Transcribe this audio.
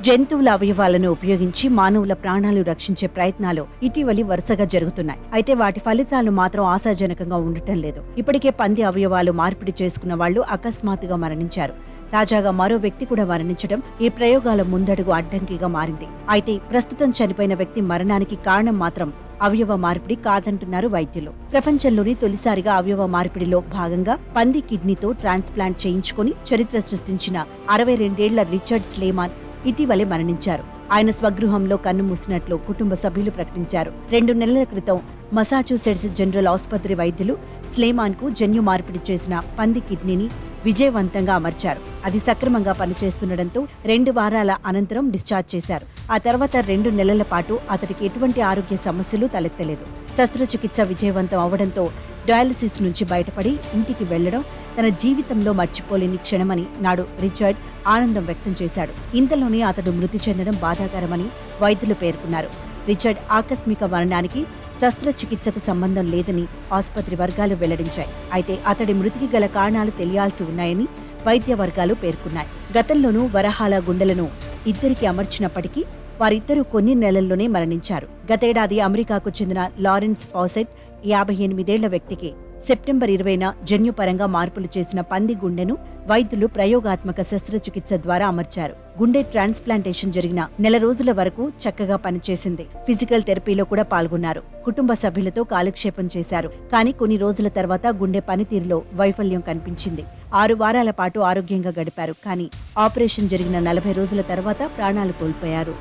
జంతువుల అవయవాలను ఉపయోగించి మానవుల ప్రాణాలు రక్షించే ప్రయత్నాలు ఇటీవలి వరుసగా జరుగుతున్నాయి. అయితే వాటి ఫలితాలు మాత్రం ఆశాజనకంగా ఉండటం లేదు. ఇప్పటికే పంది అవయవాలు మార్పిడి చేసుకున్న వాళ్లు అకస్మాత్తుగా మరణించారు. తాజాగా మరో వ్యక్తి కూడా మరణించడం ఈ ప్రయోగాల ముందడుగు అడ్డంకిగా మారింది. అయితే ప్రస్తుతం చనిపోయిన వ్యక్తి మరణానికి కారణం మాత్రం అవయవ మార్పిడి కాదంటున్నారు వైద్యులు. ప్రపంచంలోని తొలిసారిగా అవయవ మార్పిడిలో భాగంగా పంది కిడ్నీతో ట్రాన్స్ప్లాంట్ చేయించుకుని చరిత్ర సృష్టించిన 62 ఏళ్ల రిచర్డ్ స్లేమాన్ ఇటీవలే మరణించారు. ఆయన స్వగృహంలో కన్నుమూసినట్లు కుటుంబ సభ్యులు ప్రకటించారు. 2 నెలల క్రితం మసాచ్యూసెట్స్ జనరల్ ఆసుపత్రి వైద్యులు స్లేమాన్ కు జన్యు మార్పిడి చేసిన పంది కిడ్నీని విజయవంతంగా అమర్చారు. అది సక్రమంగా పనిచేస్తుండటంతో 2 వారాల అనంతరం డిశ్చార్జ్ చేశారు. ఆ తర్వాత 2 నెలల పాటు అతడికి ఎటువంటి ఆరోగ్య సమస్యలు తలెత్తలేదు. శస్త్రచికిత్స విజయవంతం అవడంతో డయాలసిస్ నుంచి బయటపడి ఇంటికి వెళ్లడం తన జీవితంలో మర్చిపోలేని క్షణమని నాడు రిచర్డ్ ఆనందం వ్యక్తం చేశాడు. ఇంతలోనే అతడు మృతి చెందడం బాధాకరమని వైద్యులు పేర్కొన్నారు. రిచర్డ్ ఆకస్మిక మరణానికి శస్త్రచికిత్సకు సంబంధం లేదని ఆసుపత్రి వర్గాలు వెల్లడించాయి. అయితే అతడి మృతికి గల కారణాలు తెలియాల్సి ఉన్నాయని వైద్య వర్గాలు పేర్కొన్నాయి. గతంలోనూ వరహాల గుండెలను ఇద్దరికి అమర్చినప్పటికీ వారిద్దరూ కొన్ని నెలల్లోనే మరణించారు. గతేడాది అమెరికాకు చెందిన లారెన్స్ ఫాసెట్ 58 ఏళ్ల వ్యక్తికి సెప్టెంబర్ 20న జన్యుపరంగా మార్పులు చేసిన పంది గుండెను వైద్యులు ప్రయోగాత్మక శస్త్రచికిత్స ద్వారా అమర్చారు. గుండె ట్రాన్స్ప్లాంటేషన్ జరిగిన నెల రోజుల వరకు చక్కగా పనిచేసింది. ఫిజికల్ థెరపీలో కూడా పాల్గొన్నారు. కుటుంబ సభ్యులతో కాలక్షేపం చేశారు. కానీ కొన్ని రోజుల తర్వాత గుండె పనితీరులో వైఫల్యం కనిపించింది. 6 వారాల పాటు ఆరోగ్యంగా గడిపారు. కానీ ఆపరేషన్ జరిగిన 40 రోజుల తర్వాత ప్రాణాలు కోల్పోయారు.